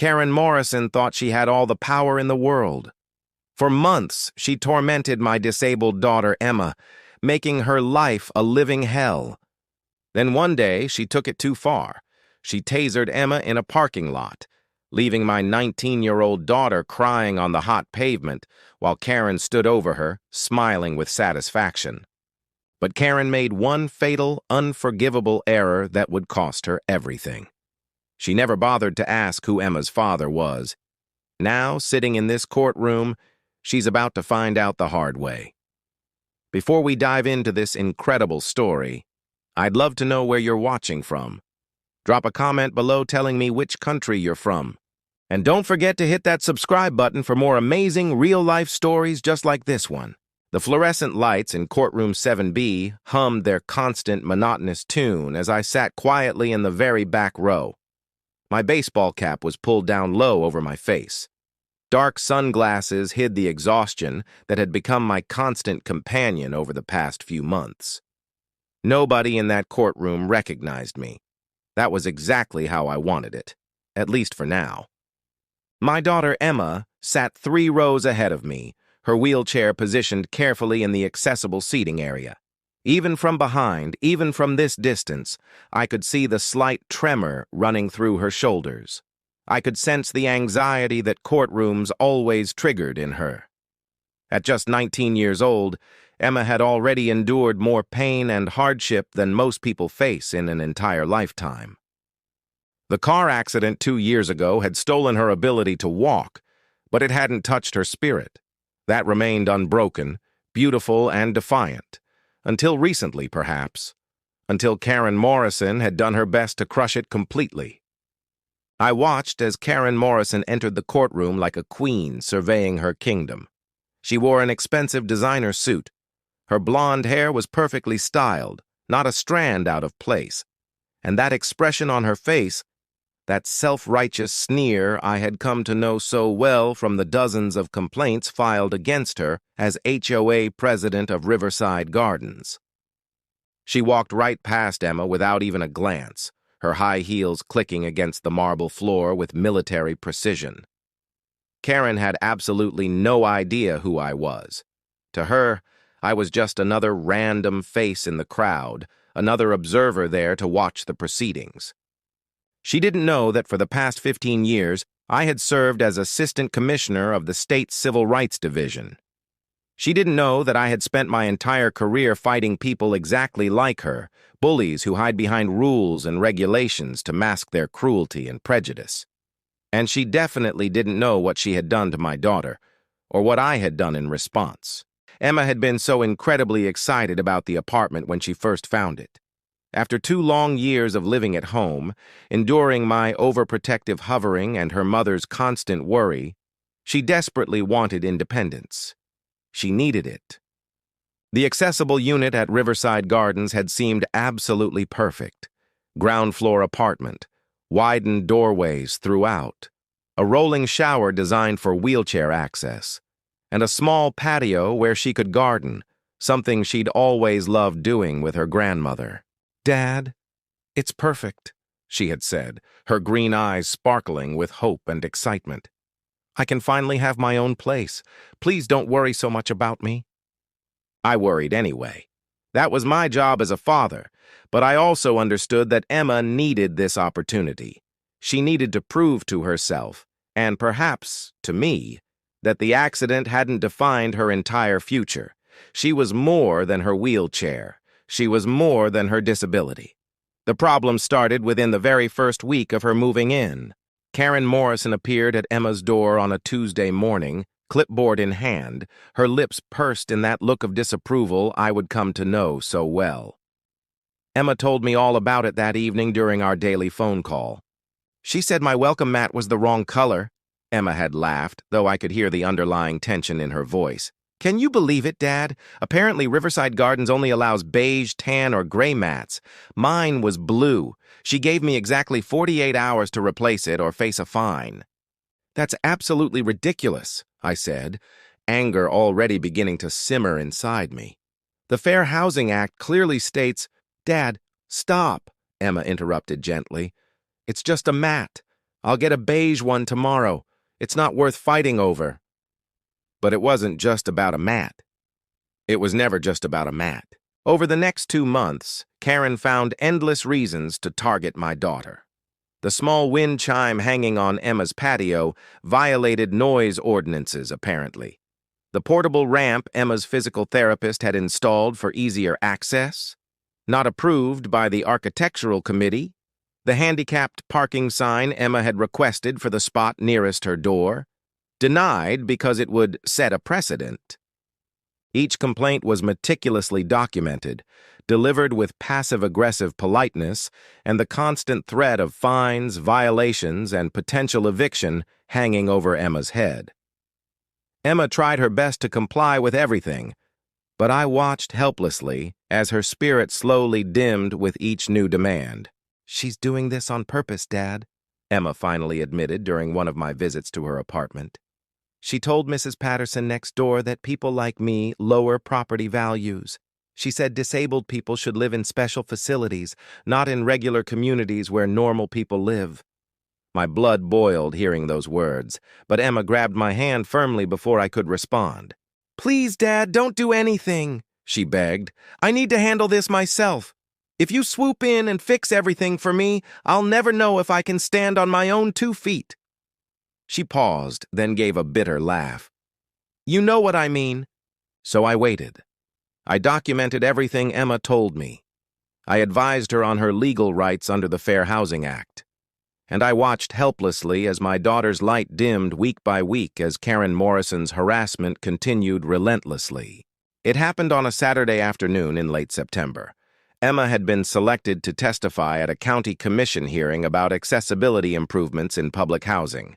Karen Morrison thought she had all the power in the world. For months, she tormented my disabled daughter, Emma, making her life a living hell. Then one day, she took it too far. She tasered Emma in a parking lot, leaving my 19-year-old daughter crying on the hot pavement while Karen stood over her, smiling with satisfaction. But Karen made one fatal, unforgivable error that would cost her everything. She never bothered to ask who Emma's father was. Now, sitting in this courtroom, she's about to find out the hard way. Before we dive into this incredible story, I'd love to know where you're watching from. Drop a comment below telling me which country you're from. And don't forget to hit that subscribe button for more amazing real-life stories just like this one. The fluorescent lights in courtroom 7B hummed their constant, monotonous tune as I sat quietly in the very back row. My baseball cap was pulled down low over my face. Dark sunglasses hid the exhaustion that had become my constant companion over the past few months. Nobody in that courtroom recognized me. That was exactly how I wanted it, at least for now. My daughter Emma sat 3 rows ahead of me, her wheelchair positioned carefully in the accessible seating area. Even from behind, even from this distance, I could see the slight tremor running through her shoulders. I could sense the anxiety that courtrooms always triggered in her. At just 19 years old, Emma had already endured more pain and hardship than most people face in an entire lifetime. The car accident 2 years ago had stolen her ability to walk, but it hadn't touched her spirit. That remained unbroken, beautiful, and defiant. Until recently, perhaps. Until Karen Morrison had done her best to crush it completely. I watched as Karen Morrison entered the courtroom like a queen surveying her kingdom. She wore an expensive designer suit. Her blonde hair was perfectly styled, not a strand out of place. And that expression on her face, that self-righteous sneer I had come to know so well from the dozens of complaints filed against her as HOA president of Riverside Gardens. She walked right past Emma without even a glance, her high heels clicking against the marble floor with military precision. Karen had absolutely no idea who I was. To her, I was just another random face in the crowd, another observer there to watch the proceedings. She didn't know that for the past 15 years, I had served as Assistant Commissioner of the State's Civil Rights Division. She didn't know that I had spent my entire career fighting people exactly like her, bullies who hide behind rules and regulations to mask their cruelty and prejudice. And she definitely didn't know what she had done to my daughter, or what I had done in response. Emma had been so incredibly excited about the apartment when she first found it. After 2 long years of living at home, enduring my overprotective hovering and her mother's constant worry, she desperately wanted independence. She needed it. The accessible unit at Riverside Gardens had seemed absolutely perfect. Ground floor apartment, widened doorways throughout, a rolling shower designed for wheelchair access, and a small patio where she could garden, something she'd always loved doing with her grandmother. "Dad, it's perfect," she had said, her green eyes sparkling with hope and excitement. "I can finally have my own place. Please don't worry so much about me." I worried anyway. That was my job as a father, but I also understood that Emma needed this opportunity. She needed to prove to herself, and perhaps to me, that the accident hadn't defined her entire future. She was more than her wheelchair. She was more than her disability. The problem started within the very first week of her moving in. Karen Morrison appeared at Emma's door on a Tuesday morning, clipboard in hand, her lips pursed in that look of disapproval I would come to know so well. Emma told me all about it that evening during our daily phone call. "She said my welcome mat was the wrong color," Emma had laughed, though I could hear the underlying tension in her voice. "Can you believe it, Dad? Apparently Riverside Gardens only allows beige, tan, or gray mats. Mine was blue. She gave me exactly 48 hours to replace it or face a fine." "That's absolutely ridiculous," I said, anger already beginning to simmer inside me. "The Fair Housing Act clearly states—" "Dad, stop," Emma interrupted gently. "It's just a mat. I'll get a beige one tomorrow. It's not worth fighting over. But it wasn't just about a mat. It was never just about a mat. Over the next 2 months, Karen found endless reasons to target my daughter. The small wind chime hanging on Emma's patio violated noise ordinances, apparently. The portable ramp Emma's physical therapist had installed for easier access, not approved by the architectural committee. The handicapped parking sign Emma had requested for the spot nearest her door, denied because it would set a precedent. Each complaint was meticulously documented, delivered with passive-aggressive politeness, and the constant threat of fines, violations, and potential eviction hanging over Emma's head. Emma tried her best to comply with everything, but I watched helplessly as her spirit slowly dimmed with each new demand. "She's doing this on purpose, Dad," Emma finally admitted during one of my visits to her apartment. "She told Mrs. Patterson next door that people like me lower property values. She said disabled people should live in special facilities, not in regular communities where normal people live." My blood boiled hearing those words, but Emma grabbed my hand firmly before I could respond. "Please, Dad, don't do anything," she begged. "I need to handle this myself. If you swoop in and fix everything for me, I'll never know if I can stand on my own 2 feet. She paused, then gave a bitter laugh. "You know what I mean." So I waited. I documented everything Emma told me. I advised her on her legal rights under the Fair Housing Act. And I watched helplessly as my daughter's light dimmed week by week as Karen Morrison's harassment continued relentlessly. It happened on a Saturday afternoon in late September. Emma had been selected to testify at a county commission hearing about accessibility improvements in public housing.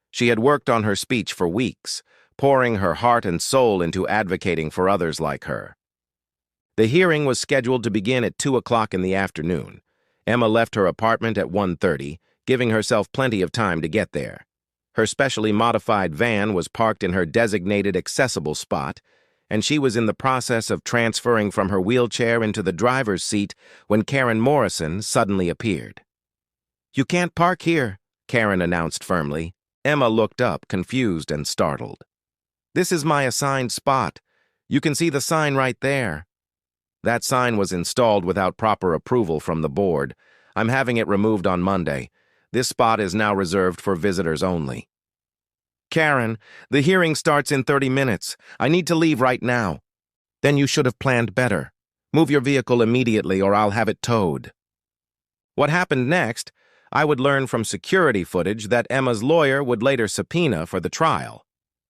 She had worked on her speech for weeks, pouring her heart and soul into advocating for others like her. The hearing was scheduled to begin at 2 o'clock in the afternoon. Emma left her apartment at 1:30, giving herself plenty of time to get there. Her specially modified van was parked in her designated accessible spot, and she was in the process of transferring from her wheelchair into the driver's seat when Karen Morrison suddenly appeared. "You can't park here," Karen announced firmly. Emma looked up, confused and startled. "This is my assigned spot. You can see the sign right there." That sign was installed without proper approval from the board. I'm having it removed on Monday. This spot is now reserved for visitors only. "Karen, the hearing starts in 30 minutes. I need to leave right now." "Then you should have planned better. Move your vehicle immediately or I'll have it towed." What happened next? I would learn from security footage that Emma's lawyer would later subpoena for the trial.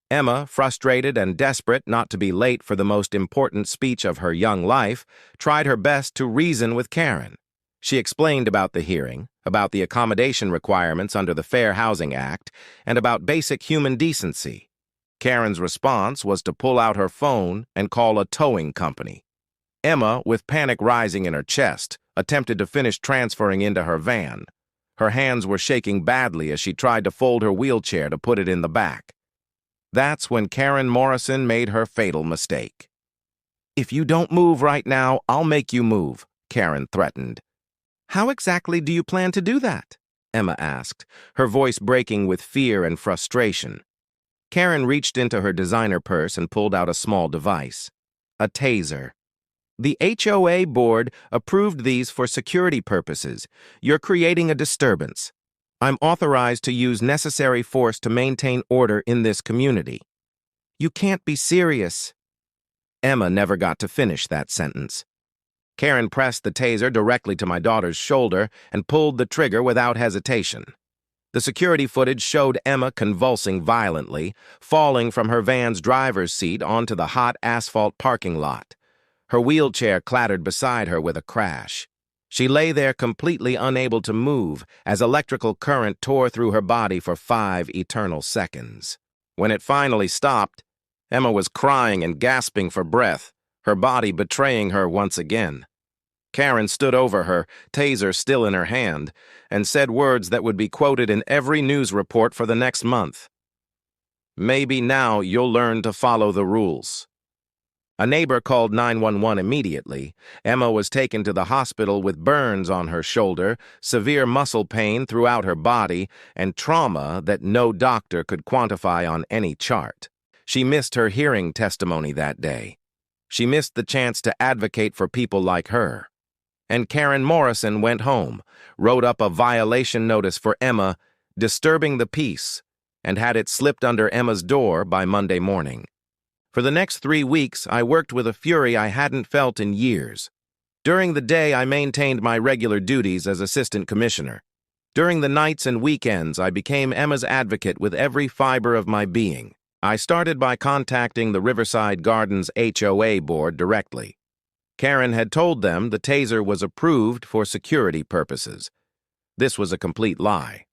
Emma, frustrated and desperate not to be late for the most important speech of her young life, tried her best to reason with Karen. She explained about the hearing, about the accommodation requirements under the Fair Housing Act, and about basic human decency. Karen's response was to pull out her phone and call a towing company. Emma, with panic rising in her chest, attempted to finish transferring into her van. Her hands were shaking badly as she tried to fold her wheelchair to put it in the back. That's when Karen Morrison made her fatal mistake. "If you don't move right now, I'll make you move," Karen threatened. "How exactly do you plan to do that?" Emma asked, her voice breaking with fear and frustration. Karen reached into her designer purse and pulled out a small device. A taser. "The HOA board approved these for security purposes. You're creating a disturbance. I'm authorized to use necessary force to maintain order in this community." "You can't be serious." Emma never got to finish that sentence. Karen pressed the taser directly to my daughter's shoulder and pulled the trigger without hesitation. The security footage showed Emma convulsing violently, falling from her van's driver's seat onto the hot asphalt parking lot. Her wheelchair clattered beside her with a crash. She lay there completely unable to move as electrical current tore through her body for 5 eternal seconds. When it finally stopped, Emma was crying and gasping for breath, her body betraying her once again. Karen stood over her, taser still in her hand, and said words that would be quoted in every news report for the next month. "Maybe now you'll learn to follow the rules." A neighbor called 911 immediately. Emma was taken to the hospital with burns on her shoulder, severe muscle pain throughout her body, and trauma that no doctor could quantify on any chart. She missed her hearing testimony that day. She missed the chance to advocate for people like her. And Karen Morrison went home, wrote up a violation notice for Emma, disturbing the peace, and had it slipped under Emma's door by Monday morning. For the next 3 weeks, I worked with a fury I hadn't felt in years. During the day, I maintained my regular duties as assistant commissioner. During the nights and weekends, I became Emma's advocate with every fiber of my being. I started by contacting the Riverside Gardens HOA board directly. Karen had told them the Taser was approved for security purposes. This was a complete lie.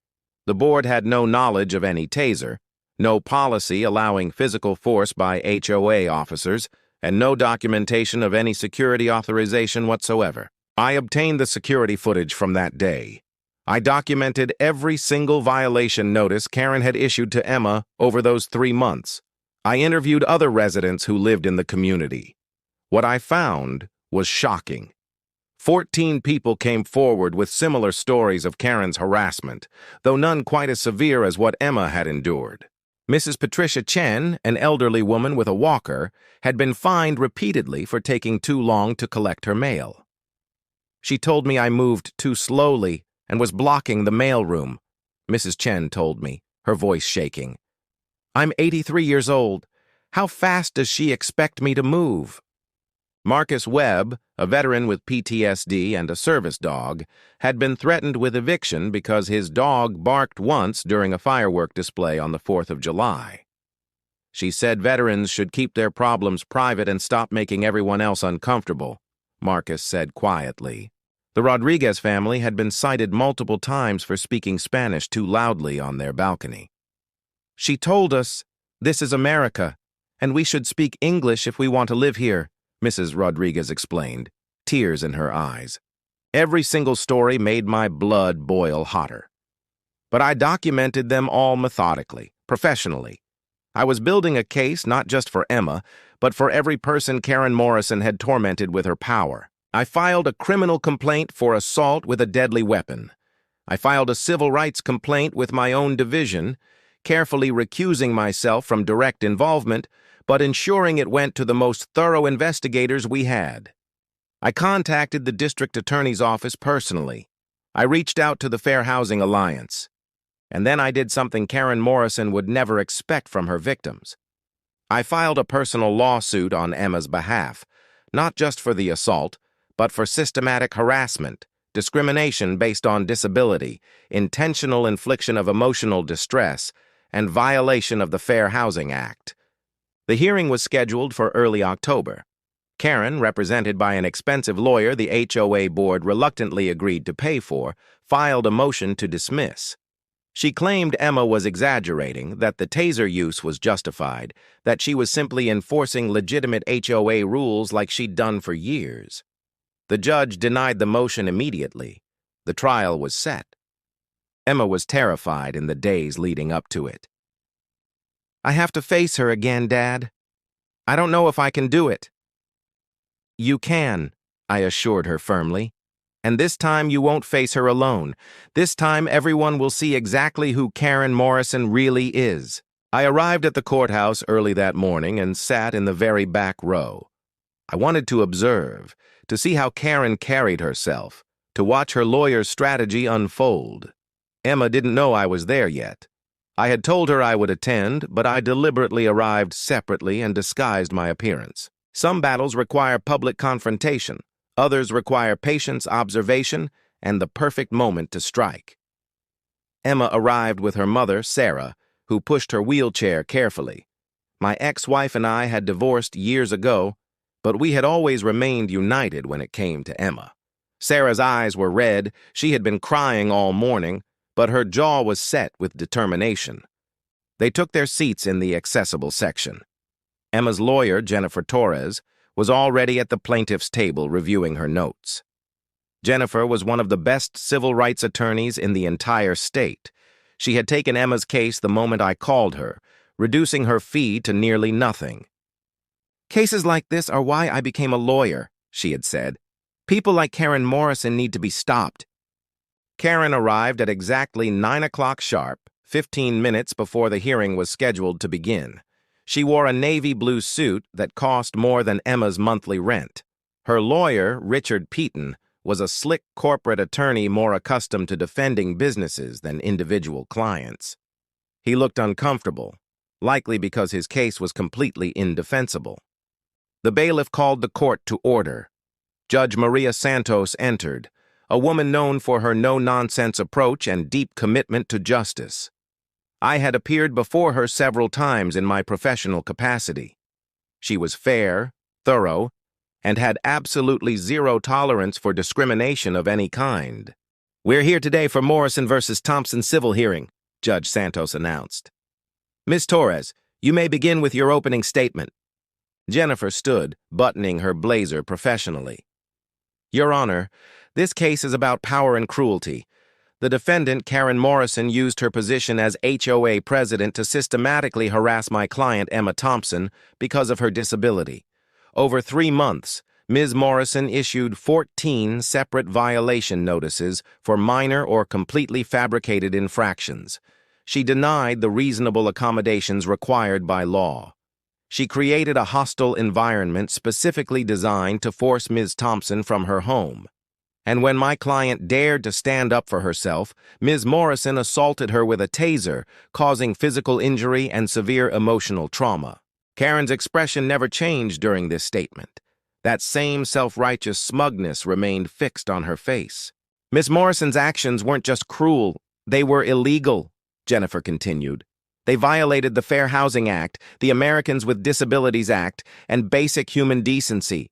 The board had no knowledge of any Taser, no policy allowing physical force by HOA officers, and no documentation of any security authorization whatsoever. I obtained the security footage from that day. I documented every single violation notice Karen had issued to Emma over those 3 months. I interviewed other residents who lived in the community. What I found was shocking. 14 people came forward with similar stories of Karen's harassment, though none quite as severe as what Emma had endured. Mrs. Patricia Chen, an elderly woman with a walker, had been fined repeatedly for taking too long to collect her mail. She told me I moved too slowly and was blocking the mailroom, Mrs. Chen told me, her voice shaking. I'm 83 years old. How fast does she expect me to move? Marcus Webb, a veteran with PTSD and a service dog, had been threatened with eviction because his dog barked once during a firework display on the 4th of July. She said veterans should keep their problems private and stop making everyone else uncomfortable, Marcus said quietly. The Rodriguez family had been cited multiple times for speaking Spanish too loudly on their balcony. She told us, "This is America, and we should speak English if we want to live here," Mrs. Rodriguez explained, tears in her eyes. Every single story made my blood boil hotter. But I documented them all methodically, professionally. I was building a case not just for Emma, but for every person Karen Morrison had tormented with her power. I filed a criminal complaint for assault with a deadly weapon. I filed a civil rights complaint with my own division, carefully recusing myself from direct involvement, but ensuring it went to the most thorough investigators we had. I contacted the district attorney's office personally. I reached out to the Fair Housing Alliance. And then I did something Karen Morrison would never expect from her victims. I filed a personal lawsuit on Emma's behalf, not just for the assault, but for systematic harassment, discrimination based on disability, intentional infliction of emotional distress, and violation of the Fair Housing Act. The hearing was scheduled for early October. Karen, represented by an expensive lawyer the HOA board reluctantly agreed to pay for, filed a motion to dismiss. She claimed Emma was exaggerating, that the Taser use was justified, that she was simply enforcing legitimate HOA rules like she'd done for years. The judge denied the motion immediately. The trial was set. Emma was terrified in the days leading up to it. I have to face her again, Dad. I don't know if I can do it. You can, I assured her firmly. And this time you won't face her alone. This time everyone will see exactly who Karen Morrison really is. I arrived at the courthouse early that morning and sat in the very back row. I wanted to observe, to see how Karen carried herself, to watch her lawyer's strategy unfold. Emma didn't know I was there yet. I had told her I would attend, but I deliberately arrived separately and disguised my appearance. Some battles require public confrontation. Others require patience, observation, and the perfect moment to strike. Emma arrived with her mother, Sarah, who pushed her wheelchair carefully. My ex-wife and I had divorced years ago, but we had always remained united when it came to Emma. Sarah's eyes were red, she had been crying all morning, but her jaw was set with determination. They took their seats in the accessible section. Emma's lawyer, Jennifer Torres, was already at the plaintiff's table reviewing her notes. Jennifer was one of the best civil rights attorneys in the entire state. She had taken Emma's case the moment I called her, reducing her fee to nearly nothing. Cases like this are why I became a lawyer, she had said. People like Karen Morrison need to be stopped. Karen arrived at exactly 9 o'clock sharp, 15 minutes before the hearing was scheduled to begin. She wore a navy blue suit that cost more than Emma's monthly rent. Her lawyer, Richard Peaton, was a slick corporate attorney more accustomed to defending businesses than individual clients. He looked uncomfortable, likely because his case was completely indefensible. The bailiff called the court to order. Judge Maria Santos entered, a woman known for her no-nonsense approach and deep commitment to justice. I had appeared before her several times in my professional capacity. She was fair, thorough, and had absolutely zero tolerance for discrimination of any kind. "We're here today for Morrison versus Thompson civil hearing," Judge Santos announced. "Ms. Torres, you may begin with your opening statement." Jennifer stood, buttoning her blazer professionally. "Your Honor, this case is about power and cruelty. The defendant, Karen Morrison, used her position as HOA president to systematically harass my client, Emma Thompson, because of her disability. Over 3 months, Ms. Morrison issued 14 separate violation notices for minor or completely fabricated infractions. She denied the reasonable accommodations required by law. She created a hostile environment specifically designed to force Ms. Thompson from her home. And when my client dared to stand up for herself, Ms. Morrison assaulted her with a taser, causing physical injury and severe emotional trauma. Karen's expression never changed during this statement. That same self-righteous smugness remained fixed on her face. Ms. Morrison's actions weren't just cruel, they were illegal, Jennifer continued. They violated the Fair Housing Act, the Americans with Disabilities Act, and basic human decency.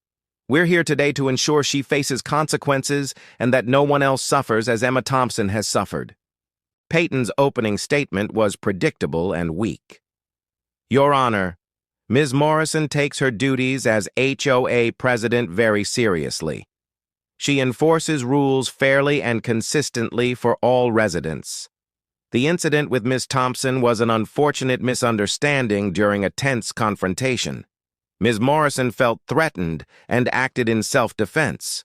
We're here today to ensure she faces consequences and that no one else suffers as Emma Thompson has suffered. Peyton's opening statement was predictable and weak. Your Honor, Ms. Morrison takes her duties as HOA president very seriously. She enforces rules fairly and consistently for all residents. The incident with Ms. Thompson was an unfortunate misunderstanding during a tense confrontation. Ms. Morrison felt threatened and acted in self-defense.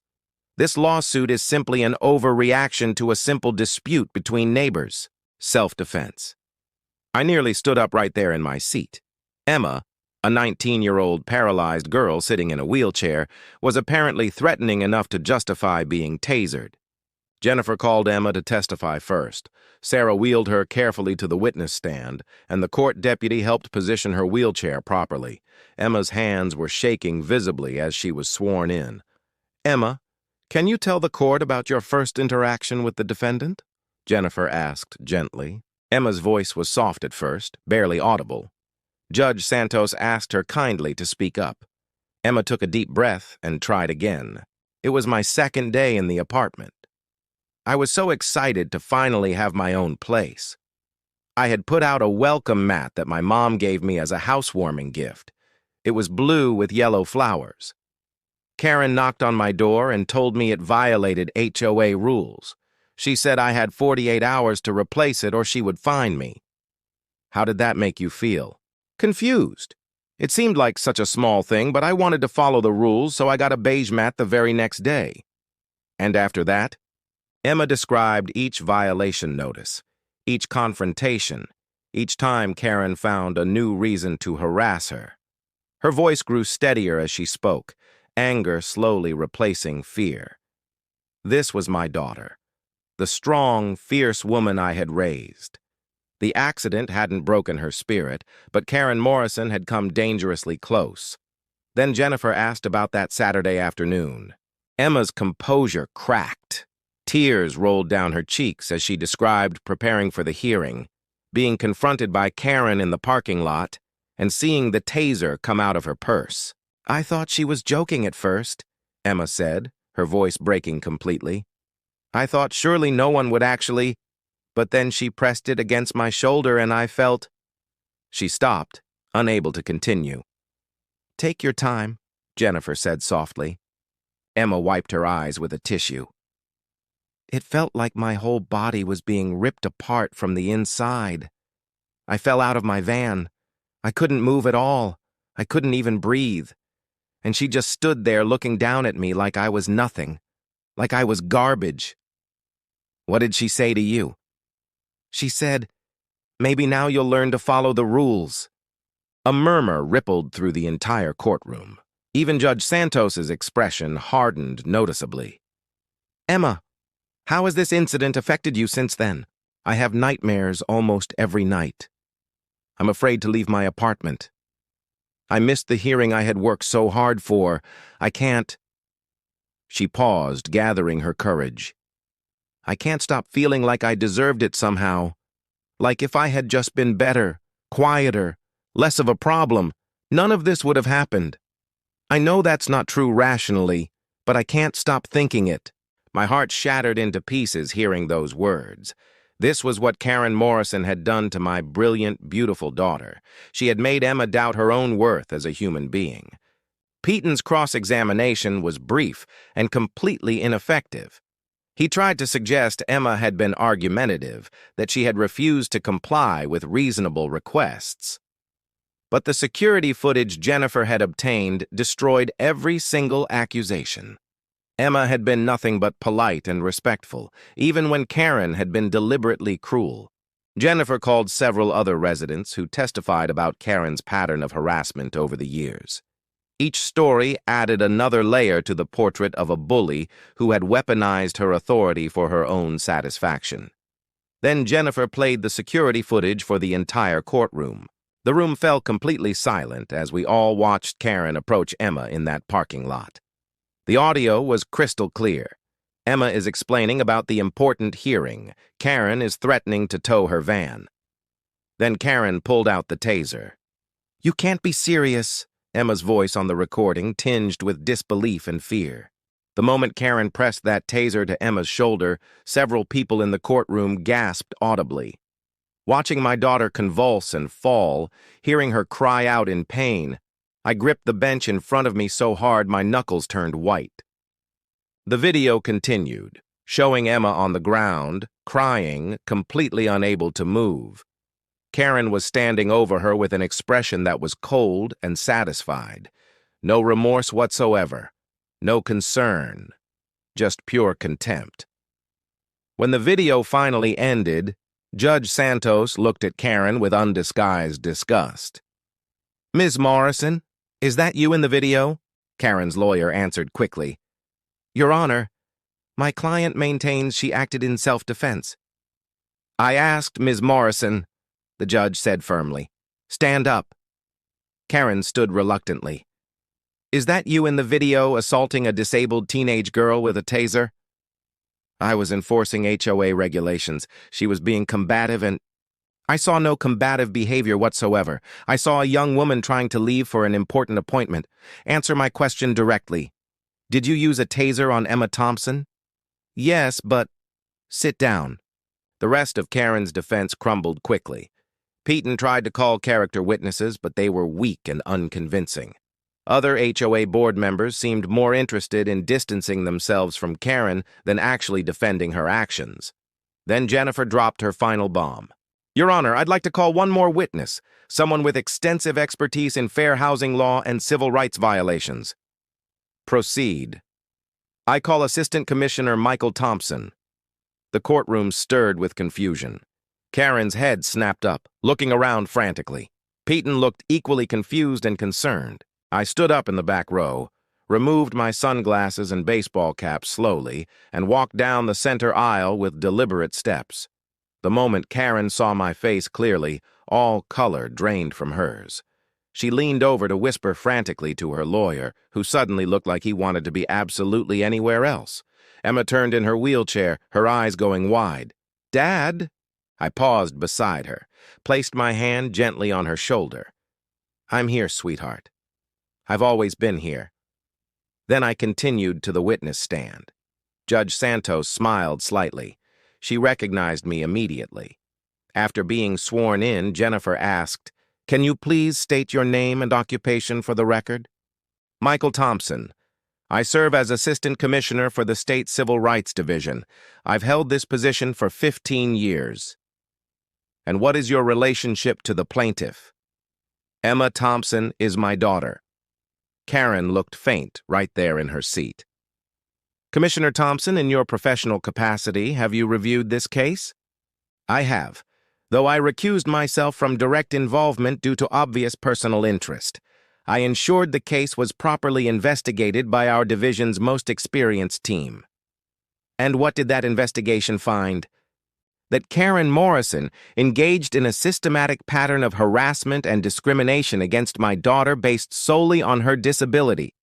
This lawsuit is simply an overreaction to a simple dispute between neighbors. Self-defense. I nearly stood up right there in my seat. Emma, a 19-year-old paralyzed girl sitting in a wheelchair, was apparently threatening enough to justify being tasered. Jennifer called Emma to testify first. Sarah wheeled her carefully to the witness stand, and the court deputy helped position her wheelchair properly. Emma's hands were shaking visibly as she was sworn in. "Emma, can you tell the court about your first interaction with the defendant?" Jennifer asked gently. Emma's voice was soft at first, barely audible. Judge Santos asked her kindly to speak up. Emma took a deep breath and tried again. "It was my second day in the apartment. I was so excited to finally have my own place. I had put out a welcome mat that my mom gave me as a housewarming gift. It was blue with yellow flowers. Karen knocked on my door and told me it violated HOA rules. She said I had 48 hours to replace it or she would fine me." "How did that make you feel?" "Confused. It seemed like such a small thing, but I wanted to follow the rules, so I got a beige mat the very next day." "And after that?" Emma described each violation notice, each confrontation, each time Karen found a new reason to harass her. Her voice grew steadier as she spoke, anger slowly replacing fear. This was my daughter, the strong, fierce woman I had raised. The accident hadn't broken her spirit, but Karen Morrison had come dangerously close. Then Jennifer asked about that Saturday afternoon. Emma's composure cracked. Tears rolled down her cheeks as she described preparing for the hearing, being confronted by Karen in the parking lot, and seeing the taser come out of her purse. "I thought she was joking at first," Emma said, her voice breaking completely. "I thought surely no one would actually, but then she pressed it against my shoulder and I felt—" She stopped, unable to continue. "Take your time," Jennifer said softly. Emma wiped her eyes with a tissue. "It felt like my whole body was being ripped apart from the inside. I fell out of my van. I couldn't move at all. I couldn't even breathe, and she just stood there looking down at me like I was nothing, like I was garbage. What did she say to you? She said, "Maybe now you'll learn to follow the rules." A murmur rippled through the entire courtroom. Even Judge Santos's expression hardened noticeably. "Emma, how has this incident affected you since then? I have nightmares almost every night. I'm afraid to leave my apartment. I missed the hearing I had worked so hard for. I can't—" She paused, gathering her courage. "I can't stop feeling like I deserved it somehow. Like if I had just been better, quieter, less of a problem, none of this would have happened. I know that's not true rationally, but I can't stop thinking it." My heart shattered into pieces hearing those words. This was what Karen Morrison had done to my brilliant, beautiful daughter. She had made Emma doubt her own worth as a human being. Peyton's cross-examination was brief and completely ineffective. He tried to suggest Emma had been argumentative, that she had refused to comply with reasonable requests. But the security footage Jennifer had obtained destroyed every single accusation. Emma had been nothing but polite and respectful, even when Karen had been deliberately cruel. Jennifer called several other residents who testified about Karen's pattern of harassment over the years. Each story added another layer to the portrait of a bully who had weaponized her authority for her own satisfaction. Then Jennifer played the security footage for the entire courtroom. The room fell completely silent as we all watched Karen approach Emma in that parking lot. The audio was crystal clear. Emma is explaining about the important hearing. Karen is threatening to tow her van. Then Karen pulled out the taser. "You can't be serious," Emma's voice on the recording tinged with disbelief and fear. The moment Karen pressed that taser to Emma's shoulder, several people in the courtroom gasped audibly. Watching my daughter convulse and fall, hearing her cry out in pain, I gripped the bench in front of me so hard my knuckles turned white. The video continued, showing Emma on the ground, crying, completely unable to move. Karen was standing over her with an expression that was cold and satisfied. No remorse whatsoever. No concern. Just pure contempt. When the video finally ended, Judge Santos looked at Karen with undisguised disgust. "Ms. Morrison, is that you in the video?" Karen's lawyer answered quickly. "Your Honor, my client maintains she acted in self-defense." "I asked Ms. Morrison," the judge said firmly. "Stand up." Karen stood reluctantly. "Is that you in the video assaulting a disabled teenage girl with a taser?" I was enforcing HOA regulations. She was being combative and— "I saw no combative behavior whatsoever. I saw a young woman trying to leave for an important appointment. Answer my question directly. Did you use a taser on Emma Thompson?" "Yes, but—" "Sit down." The rest of Karen's defense crumbled quickly. Peyton tried to call character witnesses, but they were weak and unconvincing. Other HOA board members seemed more interested in distancing themselves from Karen than actually defending her actions. Then Jennifer dropped her final bomb. "Your Honor, I'd like to call one more witness, someone with extensive expertise in fair housing law and civil rights violations." "Proceed." "I call Assistant Commissioner Michael Thompson." The courtroom stirred with confusion. Karen's head snapped up, looking around frantically. Peyton looked equally confused and concerned. I stood up in the back row, removed my sunglasses and baseball cap slowly, and walked down the center aisle with deliberate steps. The moment Karen saw my face clearly, all color drained from hers. She leaned over to whisper frantically to her lawyer, who suddenly looked like he wanted to be absolutely anywhere else. Emma turned in her wheelchair, her eyes going wide. "Dad?" I paused beside her, placed my hand gently on her shoulder. "I'm here, sweetheart. I've always been here." Then I continued to the witness stand. Judge Santos smiled slightly. She recognized me immediately. After being sworn in, Jennifer asked, "Can you please state your name and occupation for the record?" "Michael Thompson. I serve as Assistant Commissioner for the State Civil Rights Division. I've held this position for 15 years. "And what is your relationship to the plaintiff?" Emma Thompson is my daughter. Karen looked faint right there in her seat. Commissioner Thompson, in your professional capacity, have you reviewed this case? I have, though I recused myself from direct involvement due to obvious personal interest. I ensured the case was properly investigated by our division's most experienced team. And what did that investigation find? That Karen Morrison engaged in a systematic pattern of harassment and discrimination against my daughter based solely on her disability.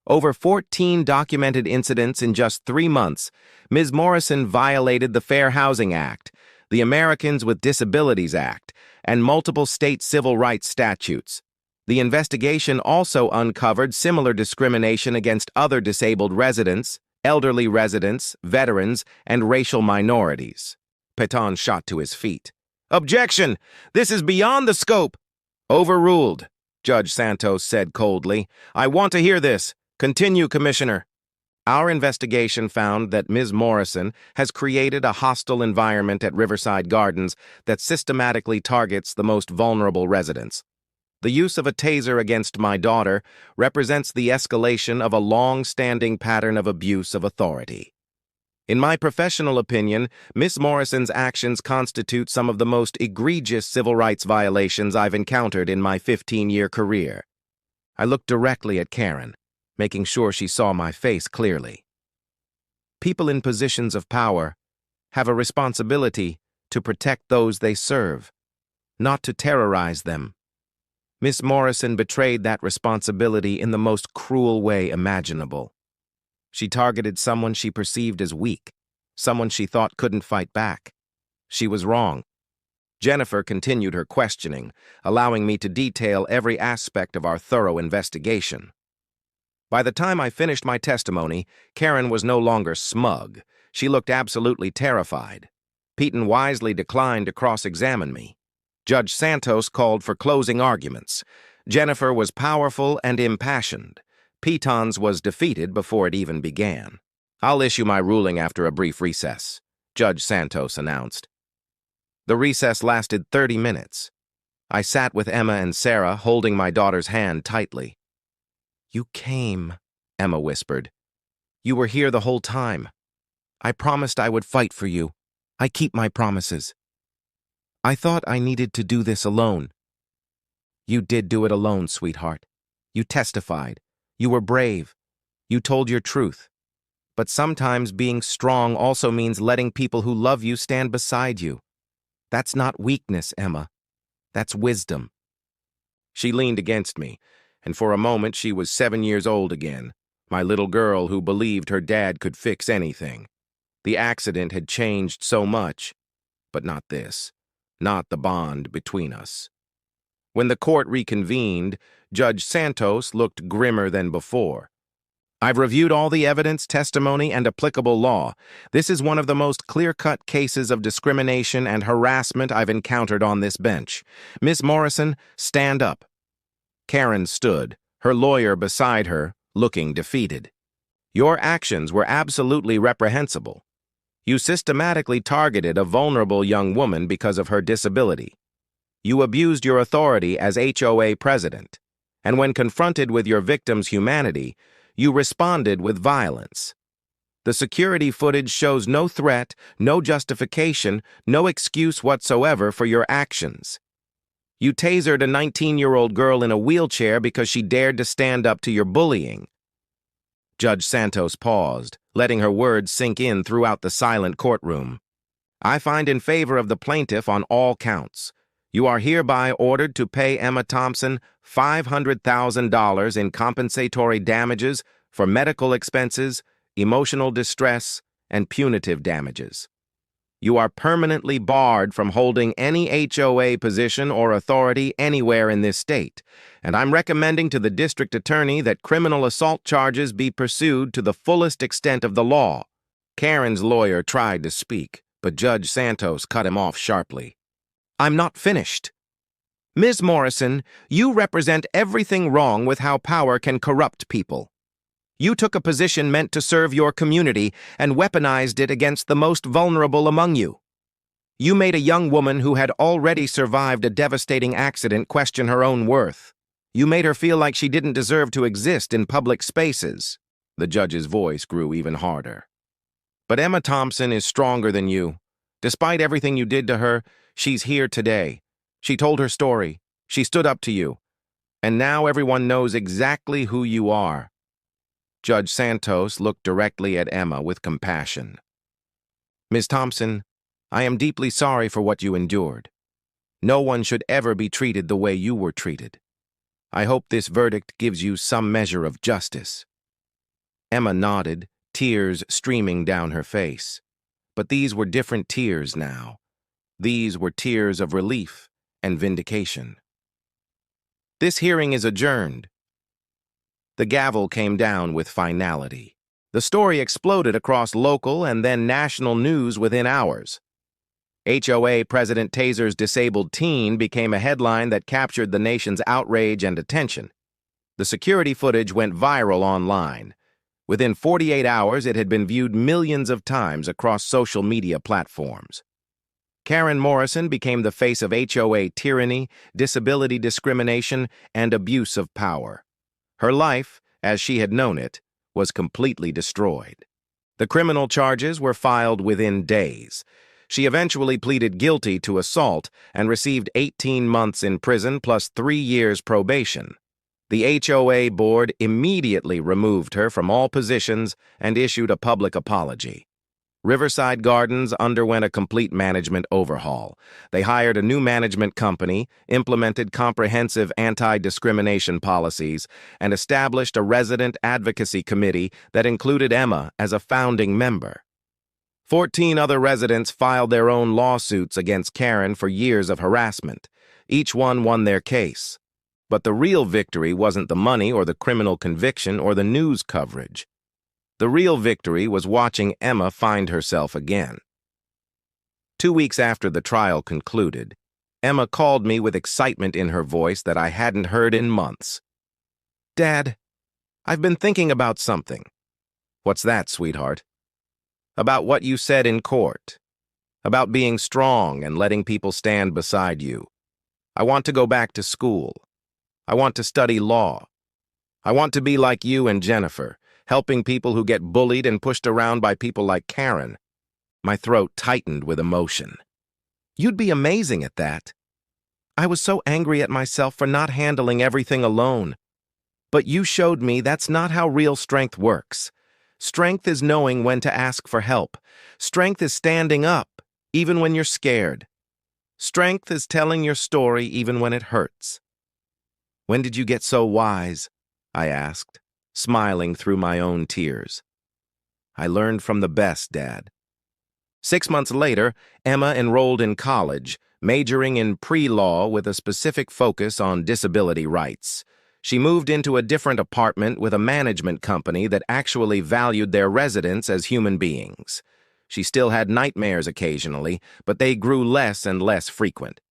Over 14 documented incidents in just 3 months, Ms. Morrison violated the Fair Housing Act, the Americans with Disabilities Act, and multiple state civil rights statutes. The investigation also uncovered similar discrimination against other disabled residents, elderly residents, veterans, and racial minorities. Peton shot to his feet. Objection! This is beyond the scope! Overruled, Judge Santos said coldly. I want to hear this. Continue, Commissioner. Our investigation found that Ms. Morrison has created a hostile environment at Riverside Gardens that systematically targets the most vulnerable residents. The use of a taser against my daughter represents the escalation of a long-standing pattern of abuse of authority. In my professional opinion, Ms. Morrison's actions constitute some of the most egregious civil rights violations I've encountered in my 15-year career. I looked directly at Karen, making sure she saw my face clearly. People in positions of power have a responsibility to protect those they serve, not to terrorize them. Miss Morrison betrayed that responsibility in the most cruel way imaginable. She targeted someone she perceived as weak, someone she thought couldn't fight back. She was wrong. Jennifer continued her questioning, allowing me to detail every aspect of our thorough investigation. By the time I finished my testimony, Karen was no longer smug. She looked absolutely terrified. Peton wisely declined to cross-examine me. Judge Santos called for closing arguments. Jennifer was powerful and impassioned. Peton's was defeated before it even began. I'll issue my ruling after a brief recess, Judge Santos announced. The recess lasted 30 minutes. I sat with Emma and Sarah, holding my daughter's hand tightly. You came, Emma whispered. You were here the whole time. I promised I would fight for you. I keep my promises. I thought I needed to do this alone. You did do it alone, sweetheart. You testified. You were brave. You told your truth. But sometimes being strong also means letting people who love you stand beside you. That's not weakness, Emma. That's wisdom. She leaned against me, and for a moment she was 7 years old again, my little girl who believed her dad could fix anything. The accident had changed so much, but not this, not the bond between us. When the court reconvened, Judge Santos looked grimmer than before. I've reviewed all the evidence, testimony, and applicable law. This is one of the most clear-cut cases of discrimination and harassment I've encountered on this bench. Miss Morrison, stand up. Karen stood, her lawyer beside her, looking defeated. Your actions were absolutely reprehensible. You systematically targeted a vulnerable young woman because of her disability. You abused your authority as HOA president, and when confronted with your victim's humanity, you responded with violence. The security footage shows no threat, no justification, no excuse whatsoever for your actions. You tasered a 19-year-old girl in a wheelchair because she dared to stand up to your bullying. Judge Santos paused, letting her words sink in throughout the silent courtroom. I find in favor of the plaintiff on all counts. You are hereby ordered to pay Emma Thompson $500,000 in compensatory damages for medical expenses, emotional distress, and punitive damages. You are permanently barred from holding any HOA position or authority anywhere in this state, and I'm recommending to the district attorney that criminal assault charges be pursued to the fullest extent of the law. Karen's lawyer tried to speak, but Judge Santos cut him off sharply. I'm not finished. Ms. Morrison, you represent everything wrong with how power can corrupt people. You took a position meant to serve your community and weaponized it against the most vulnerable among you. You made a young woman who had already survived a devastating accident question her own worth. You made her feel like she didn't deserve to exist in public spaces." The judge's voice grew even harder. "But Emma Thompson is stronger than you. Despite everything you did to her, she's here today. She told her story. She stood up to you. And now everyone knows exactly who you are." Judge Santos looked directly at Emma with compassion. "Ms. Thompson, I am deeply sorry for what you endured. No one should ever be treated the way you were treated. I hope this verdict gives you some measure of justice." Emma nodded, tears streaming down her face. But these were different tears now. These were tears of relief and vindication. "This hearing is adjourned." The gavel came down with finality. The story exploded across local and then national news within hours. HOA President Taser's disabled teen became a headline that captured the nation's outrage and attention. The security footage went viral online. Within 48 hours, it had been viewed millions of times across social media platforms. Karen Morrison became the face of HOA tyranny, disability discrimination, and abuse of power. Her life, as she had known it, was completely destroyed. The criminal charges were filed within days. She eventually pleaded guilty to assault and received 18 months in prison plus 3 years probation. The HOA board immediately removed her from all positions and issued a public apology. Riverside Gardens underwent a complete management overhaul. They hired a new management company, implemented comprehensive anti-discrimination policies, and established a resident advocacy committee that included Emma as a founding member. 14 other residents filed their own lawsuits against Karen for years of harassment. Each one won their case. But the real victory wasn't the money or the criminal conviction or the news coverage. The real victory was watching Emma find herself again. 2 weeks after the trial concluded, Emma called me with excitement in her voice that I hadn't heard in months. "Dad, I've been thinking about something." "What's that, sweetheart?" "About what you said in court. About being strong and letting people stand beside you. I want to go back to school. I want to study law. I want to be like you and Jennifer, helping people who get bullied and pushed around by people like Karen." My throat tightened with emotion. "You'd be amazing at that. I was so angry at myself for not handling everything alone. But you showed me that's not how real strength works. Strength is knowing when to ask for help. Strength is standing up, even when you're scared. Strength is telling your story even when it hurts." "When did you get so wise?" I asked, smiling through my own tears. "I learned from the best, Dad." 6 months later, Emma enrolled in college, majoring in pre-law with a specific focus on disability rights. She moved into a different apartment with a management company that actually valued their residents as human beings. She still had nightmares occasionally, but they grew less and less frequent.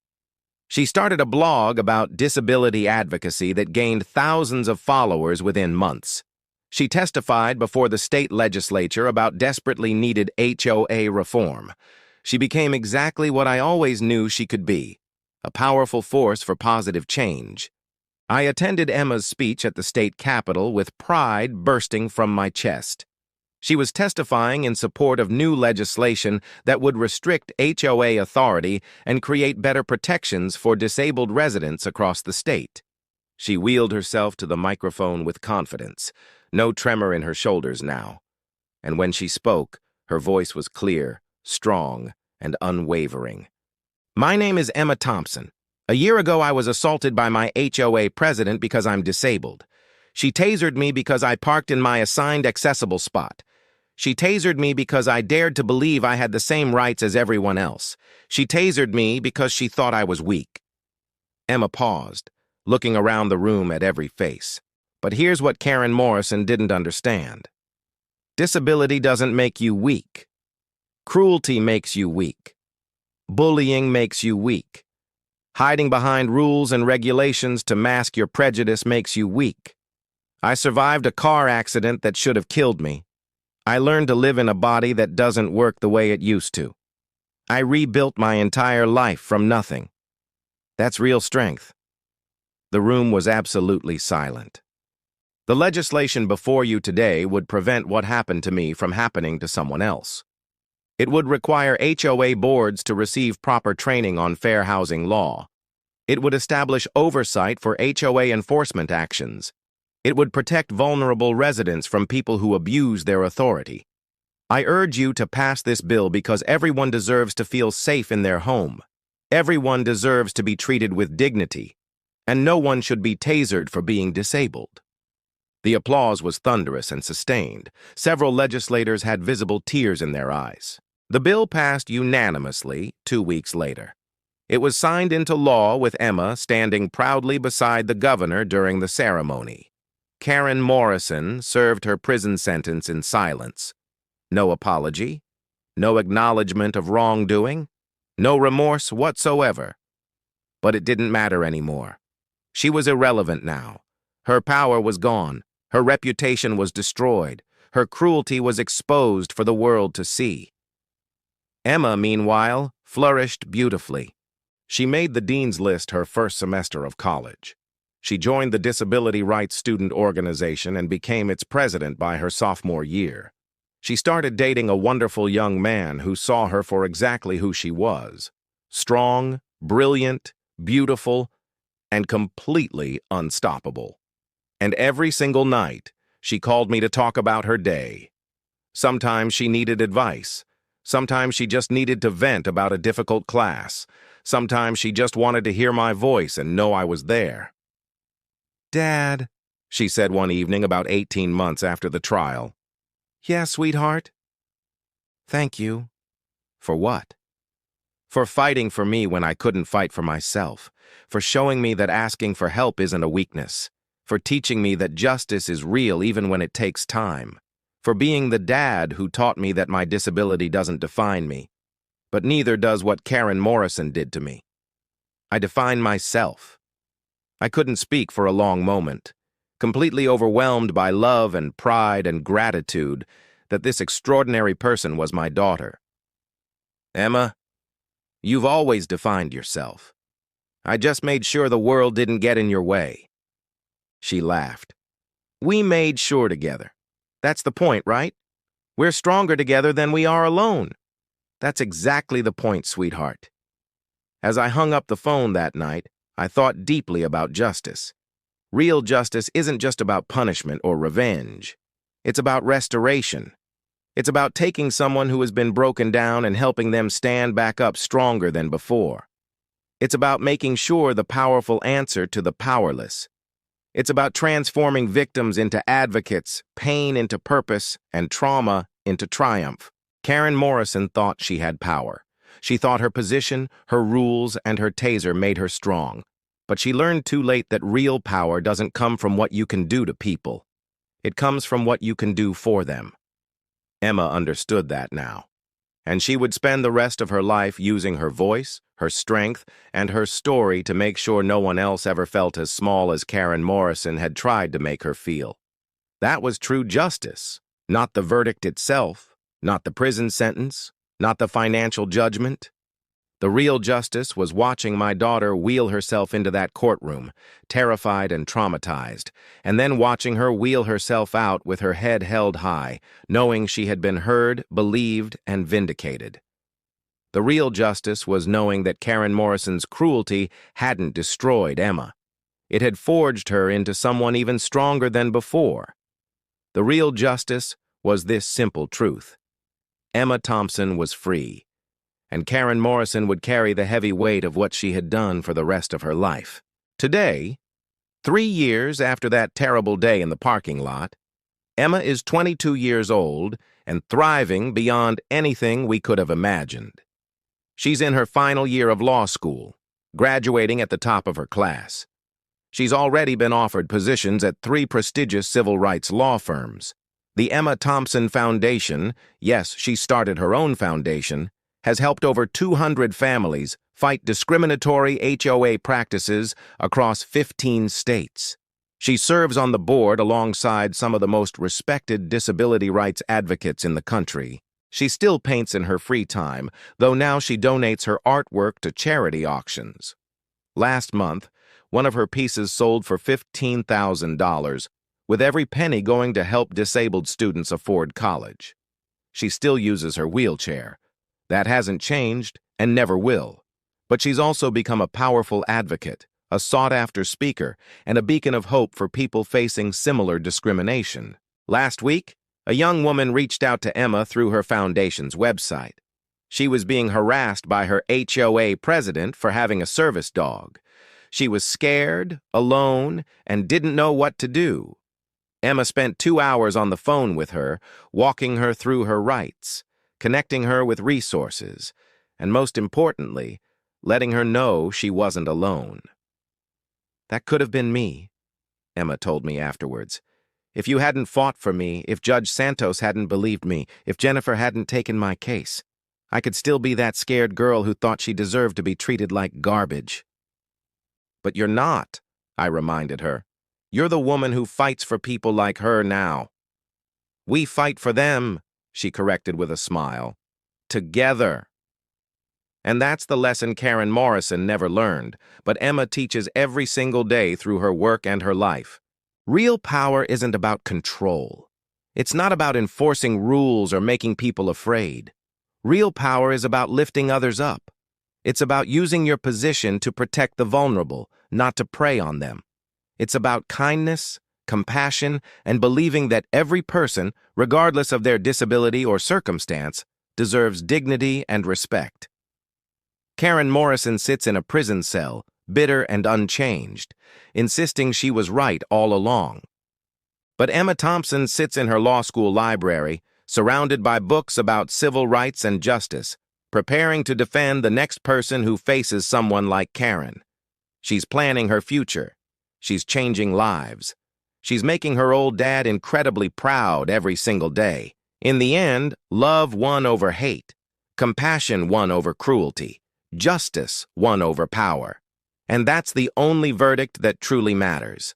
She started a blog about disability advocacy that gained thousands of followers within months. She testified before the state legislature about desperately needed HOA reform. She became exactly what I always knew she could be, a powerful force for positive change. I attended Emma's speech at the state capitol with pride bursting from my chest. She was testifying in support of new legislation that would restrict HOA authority and create better protections for disabled residents across the state. She wheeled herself to the microphone with confidence, no tremor in her shoulders now. And when she spoke, her voice was clear, strong, and unwavering. "My name is Emma Thompson. A year ago, I was assaulted by my HOA president because I'm disabled. She tasered me because I parked in my assigned accessible spot. She tasered me because I dared to believe I had the same rights as everyone else. She tasered me because she thought I was weak." Emma paused, looking around the room at every face. But here's what Karen Morrison didn't understand. Disability doesn't make you weak. Cruelty makes you weak. Bullying makes you weak. Hiding behind rules and regulations to mask your prejudice makes you weak. I survived a car accident that should have killed me. I learned to live in a body that doesn't work the way it used to. I rebuilt my entire life from nothing. That's real strength. The room was absolutely silent. The legislation before you today would prevent what happened to me from happening to someone else. It would require HOA boards to receive proper training on fair housing law. It would establish oversight for HOA enforcement actions. It would protect vulnerable residents from people who abuse their authority. I urge you to pass this bill because everyone deserves to feel safe in their home. Everyone deserves to be treated with dignity, and no one should be tasered for being disabled. The applause was thunderous and sustained. Several legislators had visible tears in their eyes. The bill passed unanimously 2 weeks later. It was signed into law with Emma standing proudly beside the governor during the ceremony. Karen Morrison served her prison sentence in silence. No apology, no acknowledgement of wrongdoing, no remorse whatsoever. But it didn't matter anymore. She was irrelevant now. Her power was gone. Her reputation was destroyed. Her cruelty was exposed for the world to see. Emma, meanwhile, flourished beautifully. She made the dean's list her first semester of college. She joined the Disability Rights Student Organization and became its president by her sophomore year. She started dating a wonderful young man who saw her for exactly who she was: strong, brilliant, beautiful, and completely unstoppable. And every single night, she called me to talk about her day. Sometimes she needed advice. Sometimes she just needed to vent about a difficult class. Sometimes she just wanted to hear my voice and know I was there. "Dad," she said one evening about 18 months after the trial. "Yeah, sweetheart?" "Thank you." "For what?" "For fighting for me when I couldn't fight for myself. For showing me that asking for help isn't a weakness. For teaching me that justice is real even when it takes time. For being the dad who taught me that my disability doesn't define me. But neither does what Karen Morrison did to me. I define myself." I couldn't speak for a long moment, completely overwhelmed by love and pride and gratitude that this extraordinary person was my daughter. "Emma, you've always defined yourself. I just made sure the world didn't get in your way." She laughed. "We made sure together. That's the point, right? We're stronger together than we are alone." "That's exactly the point, sweetheart." As I hung up the phone that night, I thought deeply about justice. Real justice isn't just about punishment or revenge. It's about restoration. It's about taking someone who has been broken down and helping them stand back up stronger than before. It's about making sure the powerful answer to the powerless. It's about transforming victims into advocates, pain into purpose, and trauma into triumph. Karen Morrison thought she had power. She thought her position, her rules, and her taser made her strong. But she learned too late that real power doesn't come from what you can do to people. It comes from what you can do for them. Emma understood that now. And she would spend the rest of her life using her voice, her strength, and her story to make sure no one else ever felt as small as Karen Morrison had tried to make her feel. That was true justice, not the verdict itself, not the prison sentence, not the financial judgment. The real justice was watching my daughter wheel herself into that courtroom, terrified and traumatized, and then watching her wheel herself out with her head held high, knowing she had been heard, believed, and vindicated. The real justice was knowing that Karen Morrison's cruelty hadn't destroyed Emma. It had forged her into someone even stronger than before. The real justice was this simple truth: Emma Thompson was free, and Karen Morrison would carry the heavy weight of what she had done for the rest of her life. Today, 3 years after that terrible day in the parking lot, Emma is 22 years old and thriving beyond anything we could have imagined. She's in her final year of law school, graduating at the top of her class. She's already been offered positions at 3 prestigious civil rights law firms. The Emma Thompson Foundation, yes, she started her own foundation, has helped over 200 families fight discriminatory HOA practices across 15 states. She serves on the board alongside some of the most respected disability rights advocates in the country. She still paints in her free time, though now she donates her artwork to charity auctions. Last month, one of her pieces sold for $15,000, with every penny going to help disabled students afford college. She still uses her wheelchair. That hasn't changed and never will. But she's also become a powerful advocate, a sought-after speaker, and a beacon of hope for people facing similar discrimination. Last week, a young woman reached out to Emma through her foundation's website. She was being harassed by her HOA president for having a service dog. She was scared, alone, and didn't know what to do. Emma spent 2 hours on the phone with her, walking her through her rights, connecting her with resources, and most importantly, letting her know she wasn't alone. "That could have been me," Emma told me afterwards. "If you hadn't fought for me, if Judge Santos hadn't believed me, if Jennifer hadn't taken my case, I could still be that scared girl who thought she deserved to be treated like garbage." "But you're not," I reminded her. "You're the woman who fights for people like her now." "We fight for them," she corrected with a smile. "Together." And that's the lesson Karen Morrison never learned, but Emma teaches every single day through her work and her life. Real power isn't about control. It's not about enforcing rules or making people afraid. Real power is about lifting others up. It's about using your position to protect the vulnerable, not to prey on them. It's about kindness, compassion, and believing that every person, regardless of their disability or circumstance, deserves dignity and respect. Karen Morrison sits in a prison cell, bitter and unchanged, insisting she was right all along. But Emma Thompson sits in her law school library, surrounded by books about civil rights and justice, preparing to defend the next person who faces someone like Karen. She's planning her future. She's changing lives. She's making her old dad incredibly proud every single day. In the end, love won over hate. Compassion won over cruelty. Justice won over power. And that's the only verdict that truly matters.